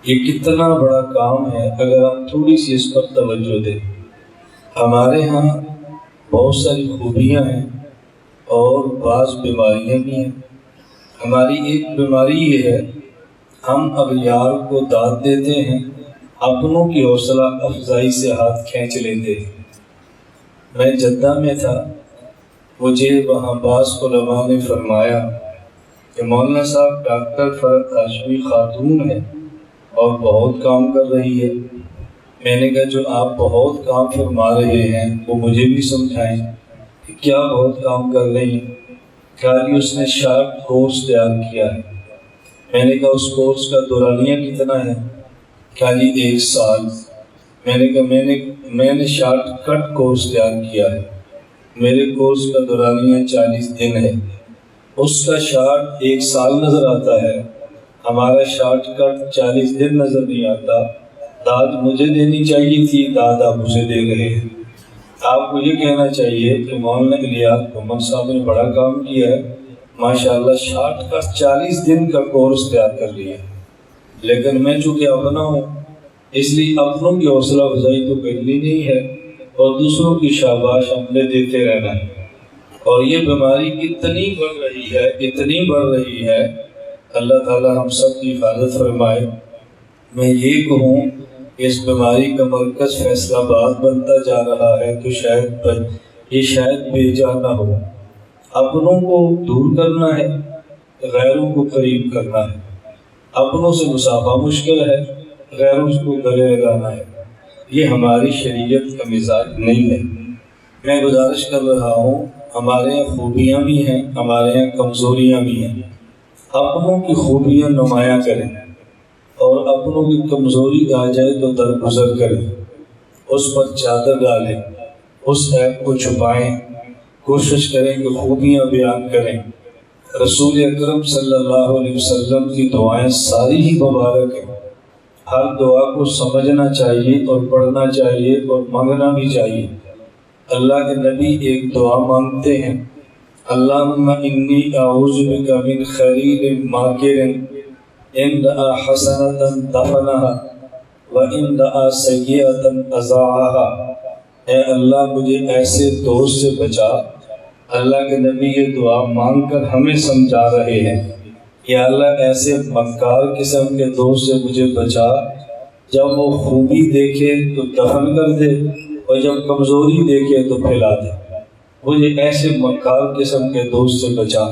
یہ کتنا بڑا کام ہے اگر ہم تھوڑی سی اس پر توجہ دیں۔ ہمارے ہاں بہت ساری خوبیاں ہیں اور بعض بیماریاں بھی ہیں۔ ہماری ایک بیماری یہ ہے، ہم اغیار کو داد دیتے ہیں، اپنوں کی حوصلہ افزائی سے ہاتھ کھینچ لیتے ہیں۔ میں جدہ میں تھا، مجھے وہاں بعض علماء نے فرمایا کہ مولانا صاحب ڈاکٹر فرحت ہاشمی خاتون ہے اور بہت کام کر رہی ہے۔ میں نے کہا جو آپ بہت کام فرما رہے ہیں وہ مجھے بھی سمجھائیں کہ کیا بہت کام کر رہی ہیں۔ کہا کہ اس نے شارٹ کورس تیار کیا ہے۔ میں نے کہا اس کورس کا دورانیہ کتنا ہے؟ کہا جی 1 سال۔ میں نے کہا میں نے شارٹ کٹ کورس تیار کیا ہے، میرے کورس کا دورانیہ 40 دن ہے۔ اس کا شارٹ 1 سال نظر آتا ہے، ہمارا شارٹ کٹ 40 دن نظر نہیں آتا۔ داد مجھے دینی چاہیے تھی، داد آپ مجھے دے رہے ہیں۔ آپ کو یہ کہنا چاہیے کہ مولانا الیاس محمد صاحب نے بڑا کام کیا ہے، ماشاءاللہ شارٹ کٹ 40 دن کا کورس تیار کر لیا۔ لیکن میں چونکہ اپنا ہوں، اس لیے اپنوں کی حوصلہ افزائی تو کرنی نہیں ہے اور دوسروں کی شاباش ہم نے دیتے رہنا ہے۔ اور یہ بیماری اتنی بڑھ رہی ہے، اللہ تعالی ہم سب کی حفاظت فرمائے۔ میں یہ کہوں اس بیماری کا مرکز فیصل آباد بنتا جا رہا ہے تو شاید بے جا نہ ہو۔ اپنوں کو دور کرنا ہے، غیروں کو قریب کرنا ہے۔ اپنوں سے مصافحہ مشکل ہے، غیروں کو گلے لگانا ہے۔ یہ ہماری شریعت کا مزاج نہیں ہے۔ میں گزارش کر رہا ہوں، ہمارے یہاں خوبیاں بھی ہیں، ہمارے یہاں کمزوریاں بھی ہیں۔ اپنوں کی خوبیاں نمایاں کریں اور اپنوں کی کمزوری آ جائے تو درگزر کریں، اس پر چادر ڈالیں، اس عیب کو چھپائیں، کوشش کریں کہ خوبیاں بیان کریں۔ رسول اکرم صلی اللہ علیہ وسلم کی دعائیں ساری ہی مبارک ہیں، ہر دعا کو سمجھنا چاہیے اور پڑھنا چاہیے اور مانگنا بھی چاہیے۔ اللہ کے نبی ایک دعا مانگتے ہیں، اللہم انی اعوذ بک من خلیل ماکر ان رأى حسنة دفنها وإن رأى سیئة أذاعها۔ اے اللہ مجھے ایسے دوست سے بچا۔ اللہ کے نبی یہ دعا مانگ کر ہمیں سمجھا رہے ہیں کہ اللہ ایسے مکار قسم کے دوست سے مجھے بچا، جب وہ خوبی دیکھے تو دفن کر دے اور جب کمزوری دیکھے تو پھیلا دے۔ مجھے ایسے مکار قسم کے دوست سے بچا۔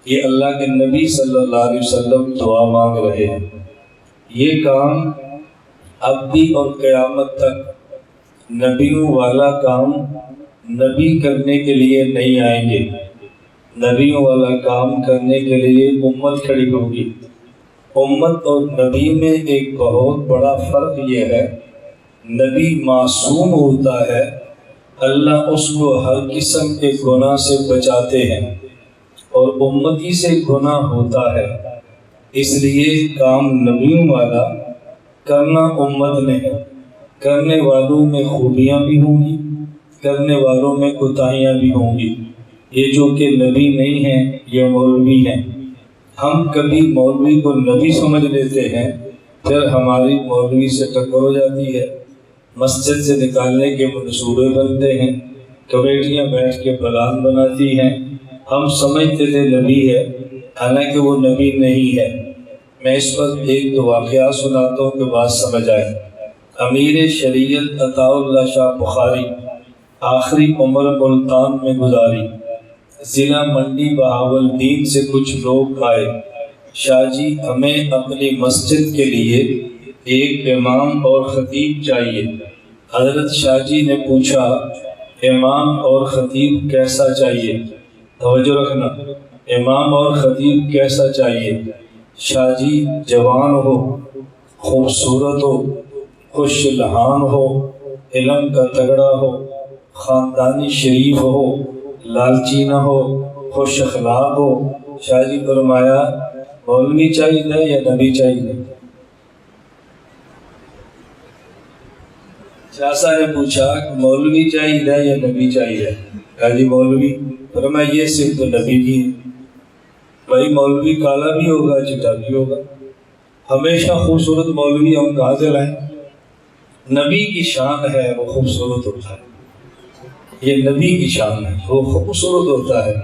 یہ اللہ کے نبی صلی اللہ علیہ وسلم دعا مانگ رہے ہیں۔ یہ کام اب بھی اور قیامت تک نبیوں والا کام نبی کرنے کے لیے نہیں آئیں گے۔ نبیوں والا کام کرنے کے لیے امت کھڑی ہوگی۔ امت اور نبی میں ایک بہت بڑا فرق یہ ہے، نبی معصوم ہوتا ہے، اللہ اس کو ہر قسم کے گناہ سے بچاتے ہیں، اور امتی سے گناہ ہوتا ہے۔ اس لیے کام نبیوں والا کرنا امت نے ہے۔ کرنے والوں میں خوبیاں بھی ہوں گی، کرنے والوں میں کوتاہیاں بھی ہوں گی۔ یہ جو کہ نبی نہیں ہیں، یہ مولوی ہیں۔ ہم کبھی مولوی کو نبی سمجھ لیتے ہیں، پھر ہماری مولوی سے ٹکر ہو جاتی ہے، مسجد سے نکالنے کے منصوبے بنتے ہیں، کمیٹیاں بیٹھ کے پلان بناتی ہیں۔ ہم سمجھتے تھے نبی ہے، حالانکہ وہ نبی نہیں ہے۔ میں اس پر ایک دو واقعات سناتا ہوں کہ بات سمجھ آئے۔ امیر شریعت عطا اللہ شاہ بخاری آخری عمر ملتان میں گزاری۔ ضلع منڈی بہاولدین سے کچھ لوگ آئے، شاہ جی ہمیں اپنی مسجد کے لیے ایک امام اور خطیب چاہیے۔ حضرت شاہ جی نے پوچھا امام اور خطیب کیسا چاہیے؟ توجہ رکھنا، امام اور خطیب کیسا چاہیے؟ شاہ جی جوان ہو، خوبصورت ہو، خوش لہان ہو، علم کا تگڑا ہو، خاندانی شریف ہو، لالچی نہ ہو، خوش اخلاق ہو۔ شاہ جی فرمایا مولوی چاہیے یا نبی چاہیے؟ شاہ صاحب نے پوچھا کہ مولوی چاہیے یا نبی چاہیے؟ کہا جی مولوی۔ فرمایا یہ صرف تو نبی کی ہے۔ بھائی مولوی کالا بھی ہوگا، چٹا بھی ہوگا، ہمیشہ خوبصورت مولوی ہم کہاں سے لائیں؟ نبی کی شان ہے وہ خوبصورت ہوتا ہے، یہ نبی کی شان ہے وہ خوبصورت ہوتا ہے،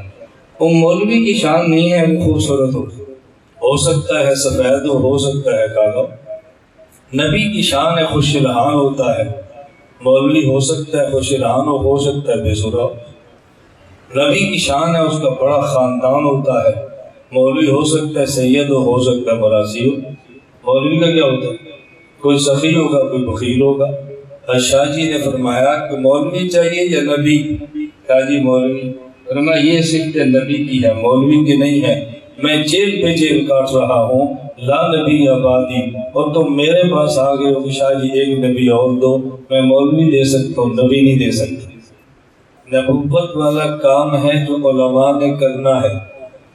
وہ مولوی کی شان نہیں ہے وہ خوبصورت ہوتا ہے۔ ہو سکتا ہے سفید ہو سکتا ہے کالا، نبی کی شان ہے خوش رہان ہوتا ہے، مولوی ہو سکتا ہے خوش رہان ہو سکتا ہے بے سرا، نبی کی شان ہے اس کا بڑا خاندان ہوتا ہے، مولوی ہو سکتا ہے سید ہو سکتا ہے مراسی ہو۔ مولوی کا کیا ہوتا ہے؟ کوئی سخی ہوگا کوئی بخیل ہوگا۔ شاہ جی نے فرمایا کہ مولوی چاہیے یا نبی؟ کہا جی مولوی۔ فرمایا یہ صفت نبی کی ہے، مولوی کی نہیں ہے۔ میں جیل پہ جیل کاٹ رہا ہوں، لا نبی آبادی، اور تم میرے پاس آ گئے ہو کہ شاہ جی ایک نبی اور دو۔ میں مولوی دے سکتا ہوں، نبی نہیں دے سکتا۔ نبوت والا کام ہے جو علماء نے کرنا ہے،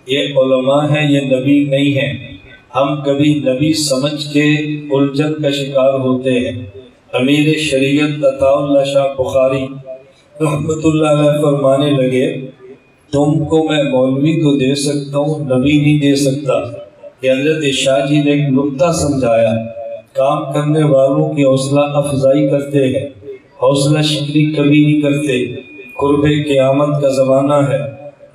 یہ علماء ہے یہ نبی نہیں ہے۔ ہم کبھی نبی سمجھ کے الجھن کا شکار ہوتے ہیں۔ امیر شریعت عطا اللہ شاہ بخاری رحمۃ اللہ علیہ فرمانے لگے تم کو میں مولوی تو دے سکتا ہوں، نبی نہیں دے سکتا۔ کہ حضرت شاہ جی نے ایک نکتہ سمجھایا، کام کرنے والوں کی حوصلہ افزائی کرتے ہیں، حوصلہ شکنی کبھی نہیں کرتے۔ قرب قیامت کا زمانہ ہے،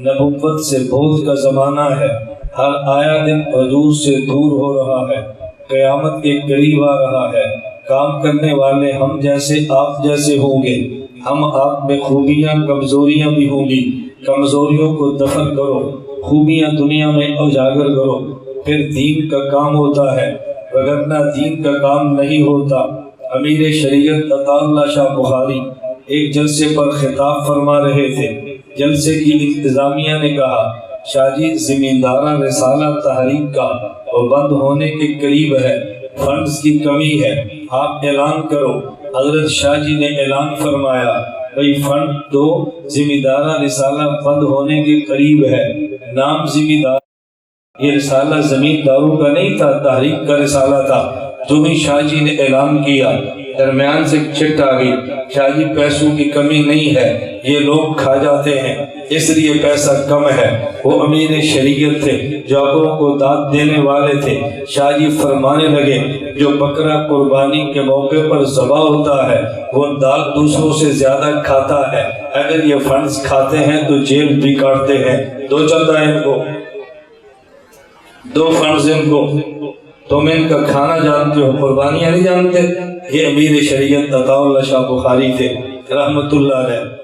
نبوت سے بہت کا زمانہ ہے، ہر آیا دن حضور سے دور ہو رہا ہے، قیامت کے قریب آ رہا ہے۔ کام کرنے والے ہم جیسے آپ جیسے ہوں گے، ہم آپ میں خوبیاں کمزوریاں بھی ہوں گی، کمزوریوں کو دفن کرو، خوبیاں دنیا میں اجاگر کرو، پھر دین کا کام ہوتا ہے، وگرنہ دین کا کام نہیں ہوتا۔ امیر شریعت عطا اللہ شاہ بخاری ایک جلسے پر خطاب فرما رہے تھے، جلسے کی انتظامیہ نے کہا شاہ جی زمیندارہ رسالہ تحریک کا وہ بند ہونے کے قریب ہے، فنڈز کی کمی ہے، آپ اعلان کرو۔ حضرت شاہ جی نے اعلان فرمایا بھئی فنڈ دو، زمیندارہ رسالہ بند ہونے کے قریب ہے۔ نام زمیندار، یہ رسالہ زمینداروں کا نہیں تھا، تحریک کا رسالہ تھا۔ جو ہی شاہ جی نے اعلان کیا درمیان سے چٹ آ گئی، شاہ جی پیسوں کی کمی نہیں ہے، یہ لوگ کھا جاتے ہیں اس لیے پیسہ کم ہے۔ وہ امیر شریعت تھے، جاگروں کو داد دینے والے تھے۔ شاہ جی فرمانے لگے جو بکرا قربانی کے موقع پر ذبح ہوتا ہے وہ داد دوسروں سے زیادہ کھاتا ہے، اگر یہ فنڈز کھاتے ہیں تو جیل بھی کاٹتے ہیں۔ دو چلتا ہے ان کو، دو فنڈز ان کو، تم ان کا کھانا جانتے ہو، قربانیاں نہیں جانتے۔ یہ امیر شریعت عطا اللہ شاہ بخاری تھے رحمت اللہ علیہ۔